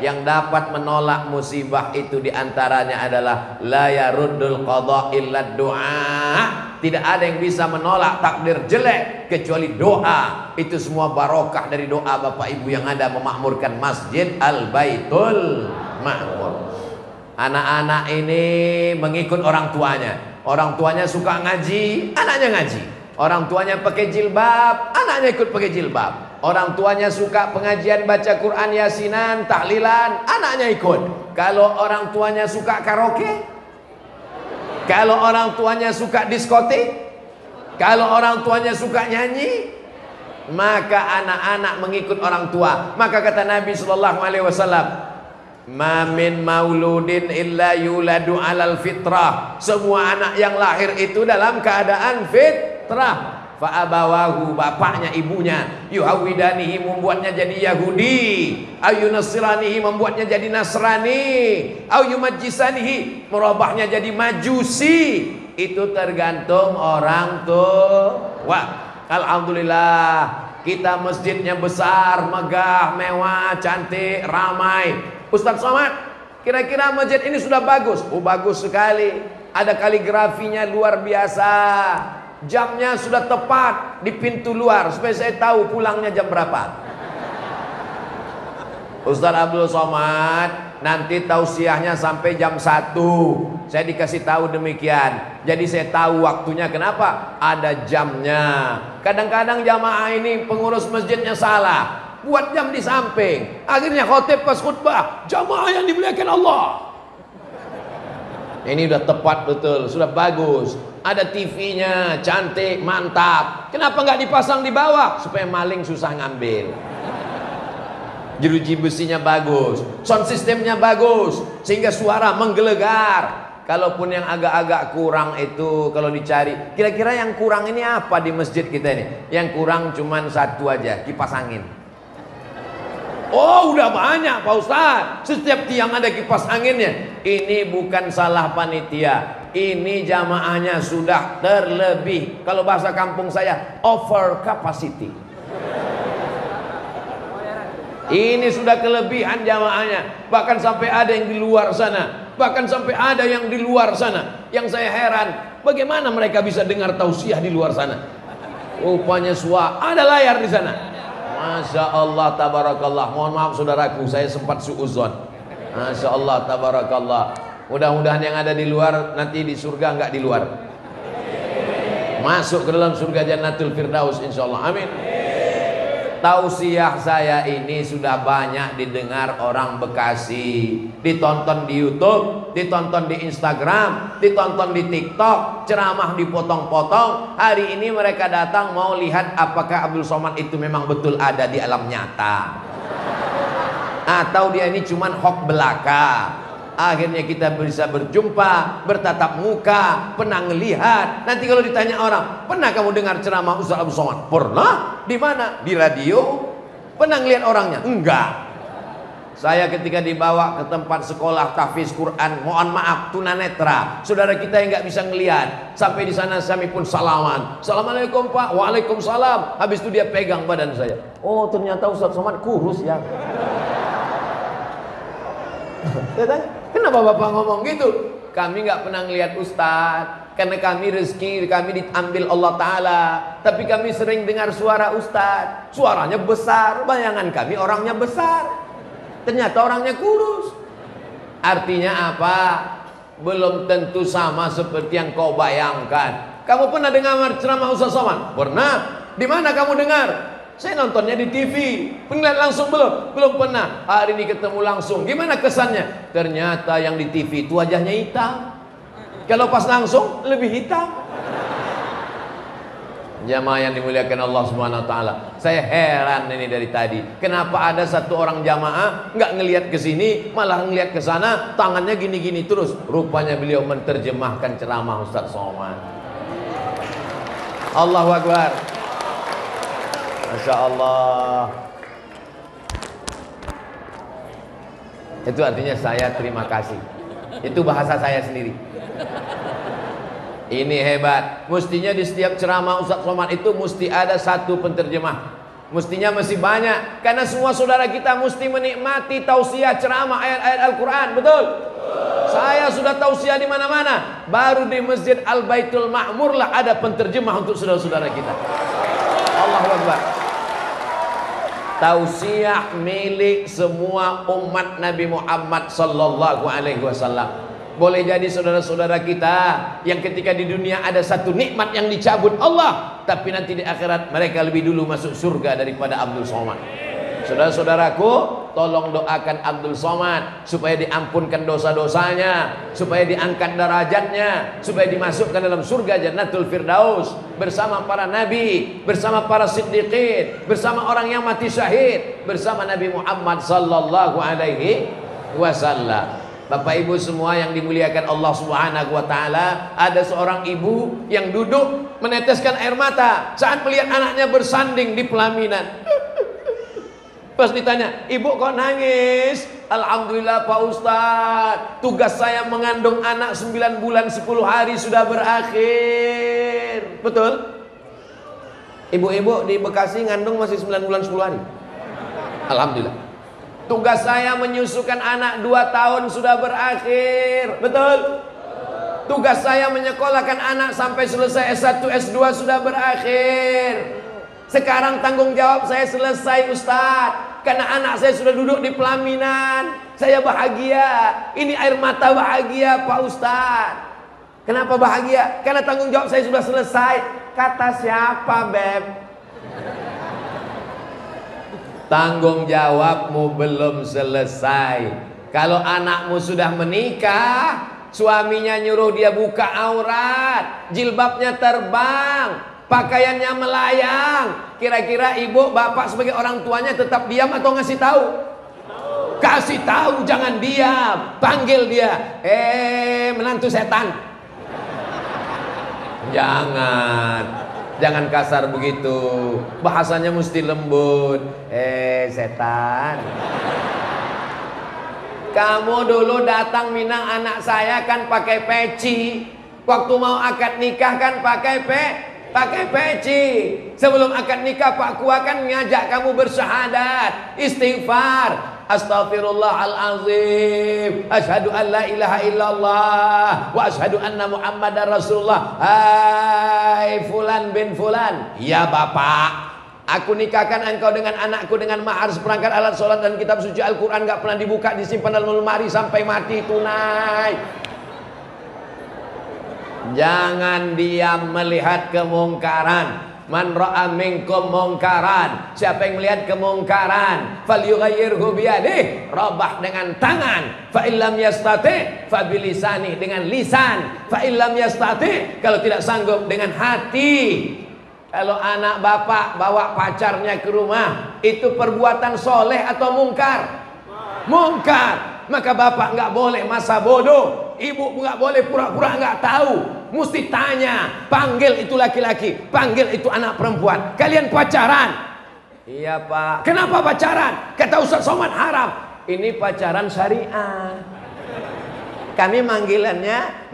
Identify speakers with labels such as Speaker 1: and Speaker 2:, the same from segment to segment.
Speaker 1: Yang dapat menolak musibah itu diantaranya adalah la yaruddul qadha illa doa. Tidak ada yang bisa menolak takdir jelek kecuali doa. Itu semua barokah dari doa Bapak Ibu yang ada memakmurkan Masjid Al-Baitul Ma'mur. Anak-anak ini mengikut orang tuanya. Orang tuanya suka ngaji, anaknya ngaji. Orang tuanya pakai jilbab, anaknya ikut pakai jilbab. Orang tuanya suka pengajian baca Quran, yasinan, tahlilan, anaknya ikut. Kalau orang tuanya suka karaoke, kalau orang tuanya suka diskotik, kalau orang tuanya suka nyanyi, maka anak-anak mengikut orang tua. Maka kata Nabi SAW, ma min mauludin illa yuladu alal fitrah. Semua anak yang lahir itu dalam keadaan fitrah. Fa abawahu, bapaknya ibunya, yuhawidanihi, membuatnya jadi Yahudi, ayunasranihi, membuatnya jadi Nasrani, ayumajisanihi, merubahnya jadi Majusi. Itu tergantung orang tua. Alhamdulillah kita masjidnya besar, megah, mewah, cantik, ramai. Ustaz Somad, kira-kira masjid ini sudah bagus? Oh, bagus sekali. Ada kaligrafinya luar biasa. Jamnya sudah tepat di pintu luar supaya saya tahu pulangnya jam berapa. Ustaz Abdul Somad, nanti tausiahnya sampai jam 1. Saya dikasih tahu demikian. Jadi saya tahu waktunya. Kenapa? Ada jamnya. Kadang-kadang jamaah ini pengurus masjidnya salah, buat jam di samping. Akhirnya khotib pas khutbah, jamaah yang dimuliakan Allah. Ini udah tepat betul, sudah bagus. Ada TV-nya, cantik, mantap. Kenapa nggak dipasang di bawah? Supaya maling susah ngambil. Jeruji besinya bagus, sound systemnya bagus, sehingga suara menggelegar. Kalaupun yang agak-agak kurang itu, kalau dicari, kira-kira yang kurang ini apa di masjid kita ini? Yang kurang cuman satu aja, kipas angin. Oh, udah banyak Pak Ustadz. Setiap tiang ada kipas anginnya. Ini bukan salah panitia, ini jamaahnya sudah terlebih. Kalau bahasa kampung saya, over capacity. Ini sudah kelebihan jamaahnya. Bahkan sampai ada yang di luar sana. Bahkan sampai ada yang di luar sana. Yang saya heran, bagaimana mereka bisa dengar tausiah di luar sana? Rupanya ada layar di sana. Masya Allah, tabarakallah. Mohon maaf saudaraku, saya sempat suuzon. Masya Allah, tabarakallah. Mudah-mudahan yang ada di luar nanti di surga, enggak di luar. Masuk ke dalam surga Jannatul Firdaus insyaallah. Amin. Tausiah saya ini sudah banyak didengar orang Bekasi, ditonton di YouTube, ditonton di Instagram, ditonton di TikTok, ceramah dipotong-potong. Hari ini mereka datang mau lihat apakah Abdul Somad itu memang betul ada di alam nyata, atau dia ini cuman hoax belaka. Akhirnya kita bisa berjumpa, bertatap muka, pernah ngelihat. Nanti kalau ditanya orang, pernah kamu dengar ceramah Ustaz Abdul Somad? Pernah. Di mana? Di radio. Pernah ngelihat orangnya? Enggak. Saya ketika dibawa ke tempat sekolah tahfiz Quran, mohon maaf, tunanetra, saudara kita yang nggak bisa ngelihat. Sampai di sana kami pun salaman. Assalamualaikum Pak. Waalaikumsalam. Habis itu dia pegang badan saya. Oh, ternyata Ustaz Somad kurus ya. Saya tanya, kenapa Bapak ngomong gitu? Kami nggak pernah ngelihat Ustadz, karena kami rezeki kami diambil Allah Ta'ala. Tapi kami sering dengar suara Ustadz, suaranya besar. Bayangan kami orangnya besar, ternyata orangnya kurus. Artinya apa? Belum tentu sama seperti yang kau bayangkan. Kamu pernah dengar ceramah Ustaz Somad? Pernah. Di mana kamu dengar? Saya nontonnya di TV. Penglihat langsung belum? Belum pernah. Hari ini ketemu langsung. Gimana kesannya? Ternyata yang di TV itu wajahnya hitam. Kalau pas langsung lebih hitam. Jamaah yang dimuliakan Allah Subhanahu wa taala. Saya heran ini dari tadi. Kenapa ada satu orang jamaah nggak ngelihat ke sini, malah ngelihat ke sana, tangannya gini-gini terus. Rupanya beliau menerjemahkan ceramah Ustaz Somad. Allahu Akbar. Masya Allah. Itu artinya saya terima kasih. Itu bahasa saya sendiri. Ini hebat. Mestinya di setiap ceramah Ustaz Somad itu mesti ada satu penterjemah. Mestinya masih banyak, karena semua saudara kita mesti menikmati tausiah ceramah ayat-ayat Al-Quran. Betul? Saya sudah tausiah di mana-mana. Baru di Masjid Al-Baitul Ma'mur lah ada penterjemah untuk saudara-saudara kita. Allahu Akbar. Tausiah milik semua umat Nabi Muhammad sallallahu alaihi wasallam. Boleh jadi saudara-saudara kita yang ketika di dunia ada satu nikmat yang dicabut Allah, tapi nanti di akhirat mereka lebih dulu masuk surga daripada Abdul Somad. Saudara-saudaraku, tolong doakan Abdul Somad supaya diampunkan dosa-dosanya, supaya diangkat derajatnya, supaya dimasukkan dalam surga Jannatul Firdaus bersama para nabi, bersama para siddiqin, bersama orang yang mati syahid, bersama Nabi Muhammad sallallahu alaihi wasallam. Bapak Ibu semua yang dimuliakan Allah Subhanahu wa taala, ada seorang ibu yang duduk meneteskan air mata saat melihat anaknya bersanding di pelaminan. Pas ditanya, "Ibu kok nangis?" "Alhamdulillah Pak Ustadz, tugas saya mengandung anak 9 bulan 10 hari sudah berakhir." Betul? Ibu-ibu di Bekasi ngandung masih 9 bulan 10 hari. Alhamdulillah. Tugas saya menyusukan anak 2 tahun sudah berakhir. Betul? Tugas saya menyekolahkan anak sampai selesai S1, S2 sudah berakhir. Sekarang tanggung jawab saya selesai Ustadz, karena anak saya sudah duduk di pelaminan. Saya bahagia. Ini air mata bahagia Pak Ustadz. Kenapa bahagia? Karena tanggung jawab saya sudah selesai. Kata siapa, Beb? Tanggung jawabmu belum selesai. Kalau anakmu sudah menikah, suaminya nyuruh dia buka aurat, jilbabnya terbang, pakaiannya melayang, kira-kira ibu bapak sebagai orang tuanya tetap diam atau ngasih tahu? Kasih tahu, jangan diam, panggil dia. Menantu setan. Jangan kasar begitu, bahasanya mesti lembut. Setan, kamu dulu datang minang anak saya kan pakai peci. Waktu mau akad nikah kan pakai peci. Sebelum akad nikah Pak Kua kan ngajak kamu bersyahadat, istighfar. Astaghfirullahalazim, asyhadu an la ilaha illallah wa asyhadu anna muhammadar rasulullah. Hai fulan bin fulan. Ya bapak, aku nikahkan engkau dengan anakku dengan mahar seperangkat alat sholat dan kitab suci Al-Quran, gak pernah dibuka, disimpan dalam lemari sampai mati tunai. Jangan diam melihat kemungkaran. Man ra'a minkum mungkaran, siapa yang melihat kemungkaran, falyughayyirhu biyadihi, robah dengan tangan, fa illam yastati fa bilisani, dengan lisan, fa illam yastati, kalau tidak sanggup dengan hati. Kalau anak bapak bawa pacarnya ke rumah, itu perbuatan soleh atau mungkar? Mungkar. Maka bapak nggak boleh masa bodoh, ibu nggak boleh pura-pura nggak tahu, mesti tanya. Panggil itu laki-laki, panggil itu anak perempuan. Kalian pacaran? Iya pak. Kenapa pacaran? Kata Ustaz Somad haram. Ini pacaran syariah. Kami manggilnya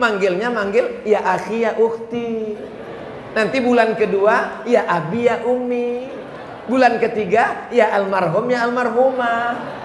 Speaker 1: ya akhi ya ukhti. Nanti bulan kedua ya abi ya ummi. Bulan ketiga ya almarhum ya almarhumah.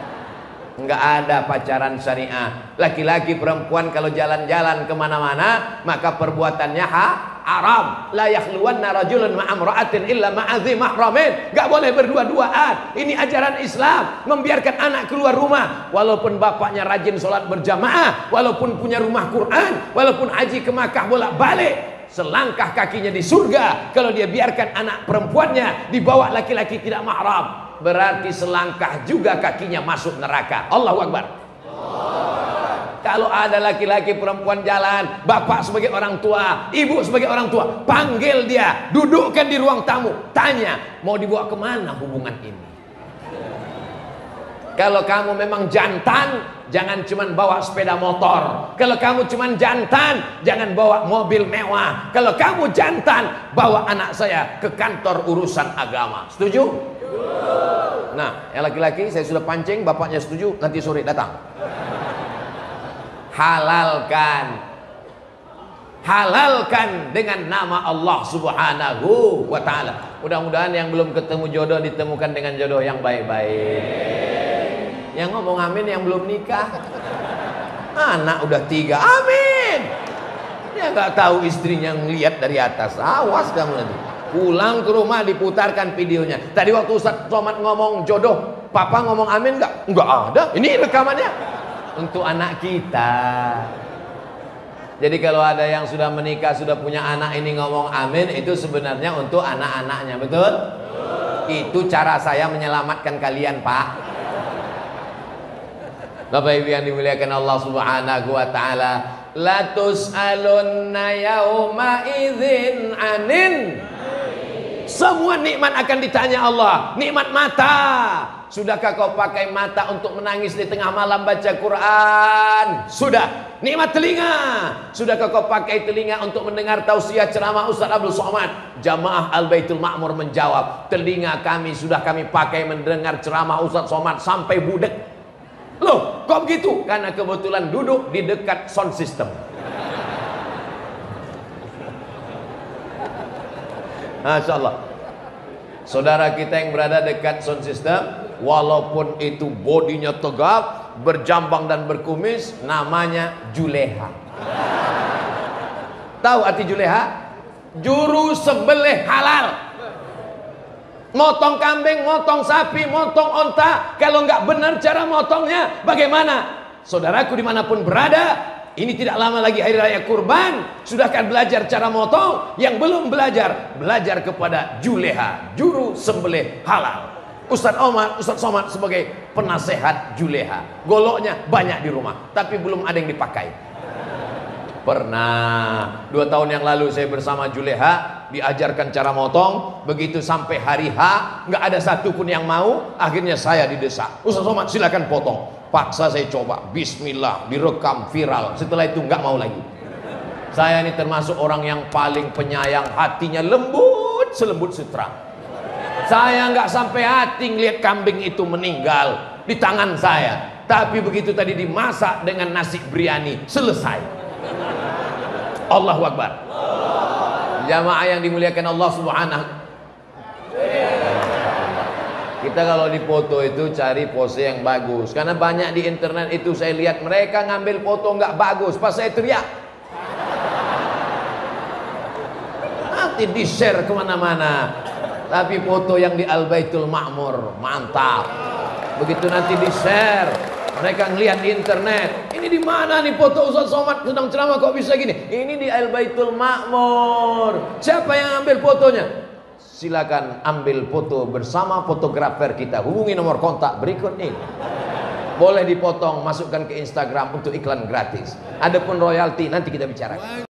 Speaker 1: Enggak ada pacaran syariah. Laki-laki perempuan kalau jalan-jalan kemana-mana, maka perbuatannya haram. La yakhluwanna rajulun ma'amra'atin illa ma'adhi mahramin. Enggak boleh berdua-duaan. Ini ajaran Islam, membiarkan anak keluar rumah walaupun bapaknya rajin sholat berjamaah, walaupun punya rumah Quran, walaupun haji ke Makkah bolak-balik, selangkah kakinya di surga kalau dia biarkan anak perempuannya dibawa laki-laki tidak mahram. Berarti selangkah juga kakinya masuk neraka. Allahu Akbar. Kalau ada laki-laki perempuan jalan, bapak sebagai orang tua, ibu sebagai orang tua, panggil dia, dudukkan di ruang tamu, tanya, mau dibawa kemana hubungan ini? Kalau kamu memang jantan, jangan cuma bawa sepeda motor. Kalau kamu cuma jantan, jangan bawa mobil mewah. Kalau kamu jantan, bawa anak saya ke kantor urusan agama. Setuju? Nah, yang laki-laki saya sudah pancing, bapaknya setuju, nanti sore datang. Halalkan halalkan dengan nama Allah Subhanahu wa ta'ala. Mudah-mudahan yang belum ketemu jodoh ditemukan dengan jodoh yang baik-baik. Yang ngomong amin yang belum nikah. Anak udah 3, amin. Dia nggak tahu istrinya ngeliat dari atas. Awas kamu nanti. Pulang ke rumah diputarkan videonya. Tadi waktu Ustaz Somad ngomong jodoh, Papa ngomong amin nggak? Nggak ada. Ini rekamannya untuk anak kita. Jadi kalau ada yang sudah menikah, sudah punya anak ini ngomong amin, itu sebenarnya untuk anak-anaknya, betul? Itu cara saya menyelamatkan kalian, Pak. Bapak Ibu yang dimuliakan Allah Subhanahu wa ta'ala, la tus'alunna yauma idzin anin. Semua nikmat akan ditanya Allah. Nikmat mata, sudahkah kau pakai mata untuk menangis di tengah malam baca Quran? Sudah. Nikmat telinga, sudahkah kau pakai telinga untuk mendengar tausiah ceramah Ustaz Abdul Somad? Jamaah Al-Baitul Ma'mur menjawab, telinga kami sudah kami pakai mendengar ceramah Ustaz Somad sampai budek. Loh, kok begitu? Karena kebetulan duduk di dekat sound system. Masya Allah. Saudara kita yang berada dekat sound system, walaupun itu bodinya tegap, berjambang dan berkumis, namanya Juleha. Tahu arti Juleha? Juru sembelih halal. Motong kambing, motong sapi, motong onta. Kalau nggak benar cara motongnya, bagaimana? Saudaraku dimanapun berada, ini tidak lama lagi hari raya kurban. Sudahkah belajar cara motong? Yang belum belajar, belajar kepada Juleha, juru sembelih halal. Ustaz Somad sebagai penasehat Juleha. Goloknya banyak di rumah, tapi belum ada yang dipakai. Pernah 2 tahun yang lalu saya bersama Juleha, diajarkan cara motong. Begitu sampai hari H, nggak ada satupun yang mau. Akhirnya saya didesak, Ustaz Somad silakan potong. Paksa saya coba, bismillah, direkam viral. Setelah itu nggak mau lagi. Saya ini termasuk orang yang paling penyayang, hatinya lembut selembut sutra. Saya nggak sampai hati ngelihat kambing itu meninggal di tangan saya. Tapi begitu tadi dimasak dengan nasi biryani, selesai. Allahu Akbar. Jamaah yang dimuliakan Allah Subhanahu. Kita kalau dipoto itu cari pose yang bagus. Karena banyak di internet itu saya lihat mereka ngambil foto nggak bagus. Pas saya teriak, nanti di-share kemana-mana. Tapi foto yang di Al-Baitul Ma'mur mantap. Begitu nanti di-share, mereka ngelihat di internet, ini di mana nih foto Ustaz Somad sedang ceramah kok bisa gini? Ini di Al-Baitul Ma'mur. Siapa yang ambil fotonya? Silakan ambil foto bersama fotografer kita. Hubungi nomor kontak berikut ini. Boleh dipotong, masukkan ke Instagram untuk iklan gratis. Adapun royalti nanti kita bicarakan.